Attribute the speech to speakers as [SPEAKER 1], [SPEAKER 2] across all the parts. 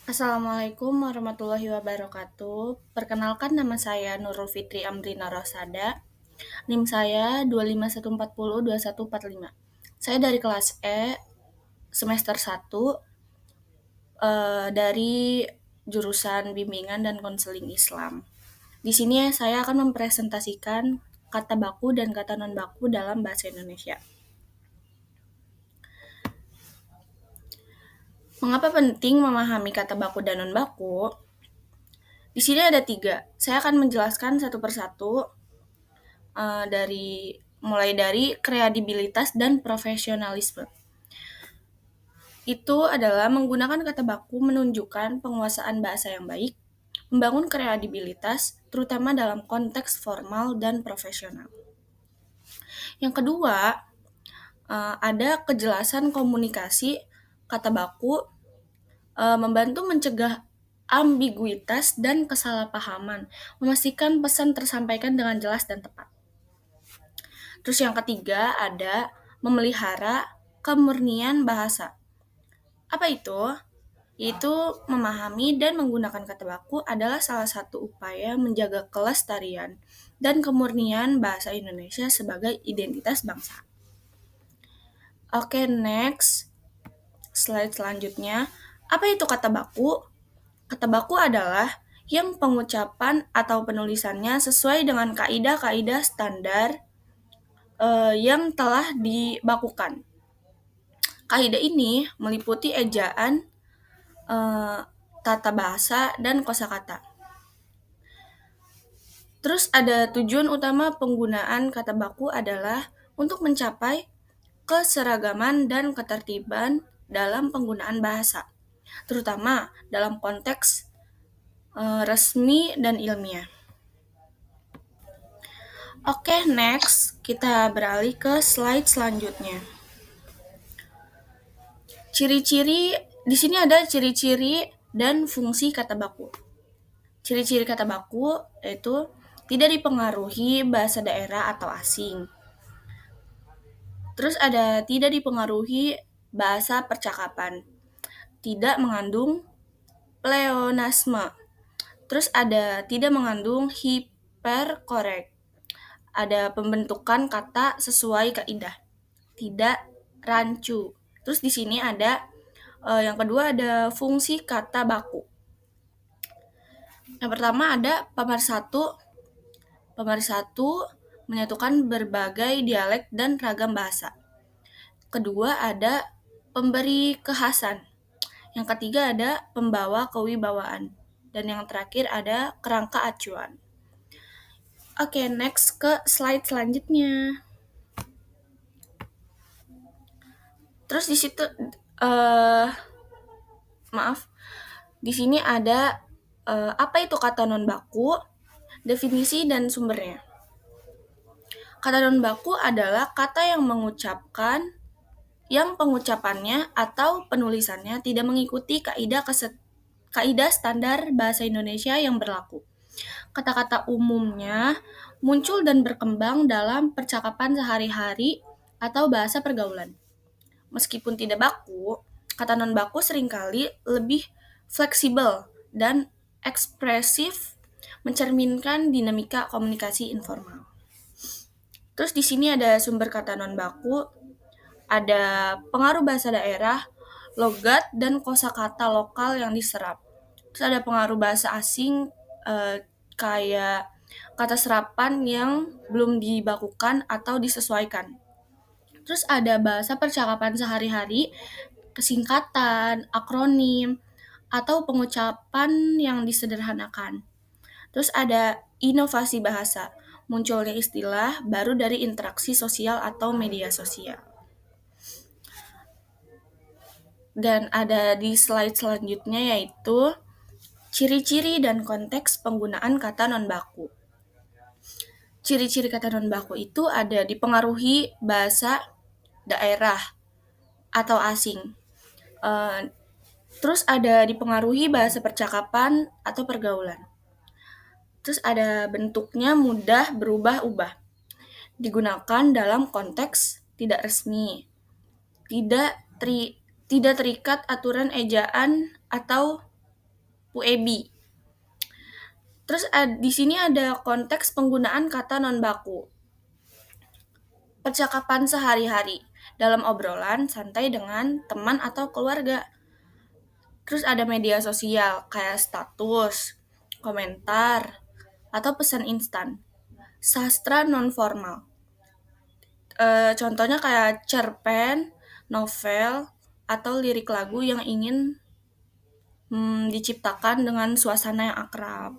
[SPEAKER 1] Assalamualaikum warahmatullahi wabarakatuh. Perkenalkan nama saya Nurul Fitri Amrina Rosada. NIM saya 251402145. Saya dari kelas E semester 1 dari jurusan Bimbingan dan Konseling Islam. Di sini saya akan mempresentasikan kata baku dan kata non baku dalam bahasa Indonesia. Mengapa penting memahami kata baku dan non baku? Di sini ada 3. Saya akan menjelaskan satu persatu mulai dari kredibilitas dan profesionalisme. Itu adalah menggunakan kata baku menunjukkan penguasaan bahasa yang baik, membangun kredibilitas, terutama dalam konteks formal dan profesional. Yang kedua, ada kejelasan komunikasi. Kata baku membantu mencegah ambiguitas dan kesalahpahaman, memastikan pesan tersampaikan dengan jelas dan tepat. Terus yang ketiga ada memelihara kemurnian bahasa. Apa itu? Yaitu memahami dan menggunakan kata baku adalah salah satu upaya menjaga kelestarian dan kemurnian bahasa Indonesia sebagai identitas bangsa. Oke, next. Slide selanjutnya. Apa itu kata baku? Kata baku adalah yang pengucapan atau penulisannya sesuai dengan kaidah-kaidah standar yang telah dibakukan. Kaidah ini meliputi ejaan, tata bahasa, dan kosakata. Terus ada tujuan utama penggunaan kata baku adalah untuk mencapai keseragaman dan ketertiban dalam penggunaan bahasa, terutama dalam konteks resmi dan ilmiah. Oke, next kita beralih ke slide selanjutnya. Ciri-ciri, di sini ada ciri-ciri dan fungsi kata baku. Ciri-ciri kata baku yaitu tidak dipengaruhi bahasa daerah atau asing. Terus ada tidak dipengaruhi bahasa percakapan. Tidak mengandung pleonasme. Terus ada tidak mengandung hiperkorek. Ada pembentukan kata sesuai kaidah. Tidak rancu. Terus di sini ada yang kedua ada fungsi kata baku. Yang pertama ada pemersatu. Pemersatu menyatukan berbagai dialek dan ragam bahasa. Kedua ada pemberi kekhasan. Yang ketiga ada pembawa kewibawaan. Dan yang terakhir ada kerangka acuan. Oke, next ke slide selanjutnya. Terus di situ di sini ada apa itu kata non baku, definisi dan sumbernya. Kata non baku adalah kata yang pengucapannya atau penulisannya tidak mengikuti kaidah standar bahasa Indonesia yang berlaku. Kata-kata umumnya muncul dan berkembang dalam percakapan sehari-hari atau bahasa pergaulan. Meskipun tidak baku, kata non baku seringkali lebih fleksibel dan ekspresif, mencerminkan dinamika komunikasi informal. Terus di sini ada sumber kata non baku, ada pengaruh bahasa daerah, logat dan kosakata lokal yang diserap. Terus ada pengaruh bahasa asing kayak kata serapan yang belum dibakukan atau disesuaikan. Terus ada bahasa percakapan sehari-hari, kesingkatan, akronim, atau pengucapan yang disederhanakan. Terus ada inovasi bahasa, munculnya istilah baru dari interaksi sosial atau media sosial. Dan ada di slide selanjutnya yaitu ciri-ciri dan konteks penggunaan kata non baku. Ciri-ciri kata non baku itu ada dipengaruhi bahasa daerah atau asing. Terus ada dipengaruhi bahasa percakapan atau pergaulan. Terus ada bentuknya mudah berubah-ubah. Digunakan dalam konteks tidak resmi. Tidak terikat aturan ejaan atau puebi. Terus di sini ada konteks penggunaan kata non baku. Percakapan sehari-hari dalam obrolan santai dengan teman atau keluarga. Terus ada media sosial kayak status, komentar, atau pesan instan. Sastra non formal. Contohnya kayak cerpen, novel, atau lirik lagu yang ingin diciptakan dengan suasana yang akrab.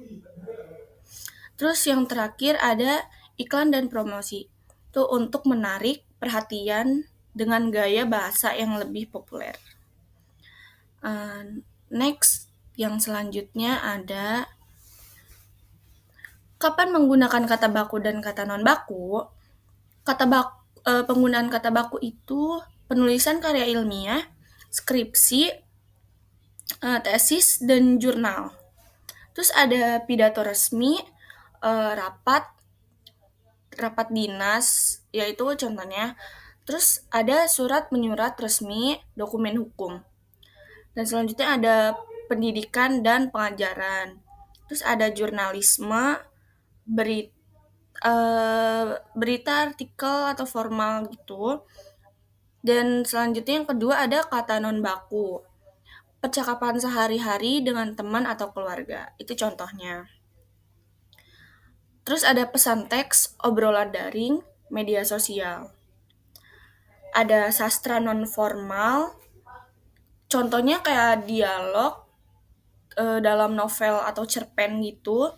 [SPEAKER 1] Terus yang terakhir ada iklan dan promosi. Itu untuk menarik perhatian dengan gaya bahasa yang lebih populer. Next, yang selanjutnya ada kapan menggunakan kata baku dan kata non baku. Penggunaan kata baku itu penulisan karya ilmiah, skripsi, tesis, dan jurnal. Terus ada pidato resmi, rapat dinas, yaitu contohnya. Terus ada surat menyurat resmi, dokumen hukum. Dan selanjutnya ada pendidikan dan pengajaran. Terus ada jurnalisme, berita, artikel, atau formal gitu. Dan selanjutnya yang kedua ada kata non baku. Percakapan sehari-hari dengan teman atau keluarga. Itu contohnya. Terus ada pesan teks, obrolan daring, media sosial. Ada sastra non formal. Contohnya kayak dialog dalam novel atau cerpen gitu.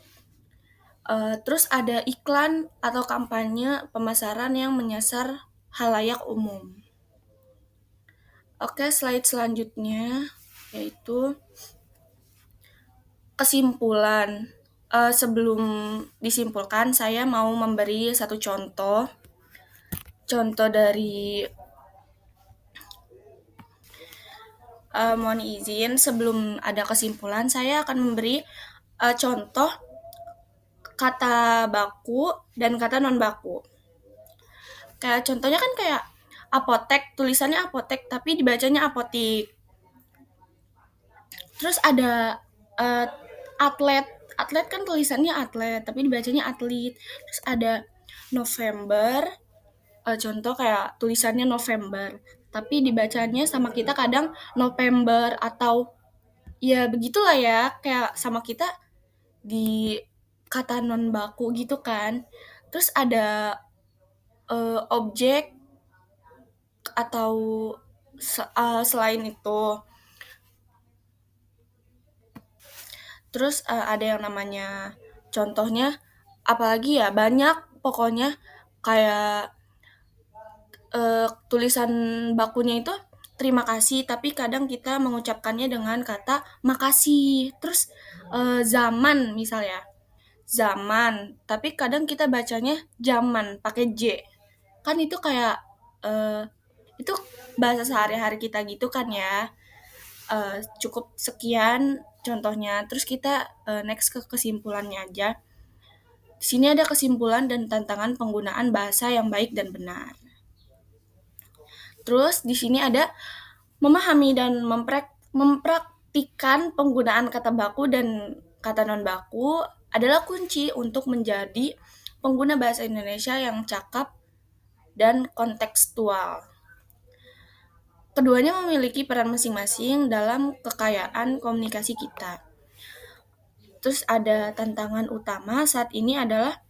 [SPEAKER 1] Terus ada iklan atau kampanye pemasaran yang menyasar halayak umum. Oke, slide selanjutnya yaitu kesimpulan. Sebelum disimpulkan, saya mau memberi satu contoh. Contoh dari mohon izin, sebelum ada kesimpulan, saya akan memberi contoh kata baku dan kata non baku. Kayak contohnya kan kayak apotek, tulisannya apotek tapi dibacanya apotik. Terus ada atlet kan tulisannya atlet tapi dibacanya atlet. Terus ada November, contoh kayak tulisannya November tapi dibacanya sama kita kadang November, atau ya begitulah ya, kayak sama kita di kata non baku gitu kan. Terus ada objek atau selain itu. Terus ada yang namanya contohnya, apalagi ya, banyak pokoknya kayak tulisan bakunya itu terima kasih, tapi kadang kita mengucapkannya dengan kata makasih. Terus zaman misalnya, zaman, tapi kadang kita bacanya zaman pakai J. Kan itu kayak itu bahasa sehari-hari kita gitu kan ya. Cukup sekian contohnya. Terus kita next ke kesimpulannya aja. Di sini ada kesimpulan dan tantangan penggunaan bahasa yang baik dan benar. Terus di sini ada memahami dan mempraktikkan penggunaan kata baku dan kata non baku adalah kunci untuk menjadi pengguna bahasa Indonesia yang cakap dan kontekstual. Keduanya memiliki peran masing-masing dalam kekayaan komunikasi kita. Terus ada tantangan utama saat ini adalah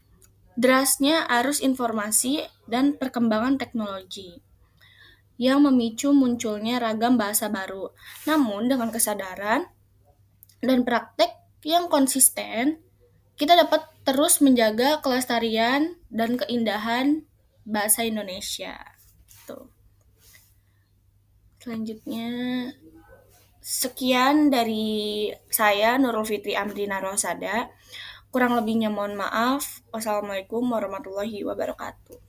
[SPEAKER 1] derasnya arus informasi dan perkembangan teknologi yang memicu munculnya ragam bahasa baru. Namun dengan kesadaran dan praktek yang konsisten, kita dapat terus menjaga kelestarian dan keindahan bahasa Indonesia. Tuh. Selanjutnya, sekian dari saya, Nurul Fitri Amrina Rosada. Kurang lebihnya mohon maaf. Wassalamualaikum warahmatullahi wabarakatuh.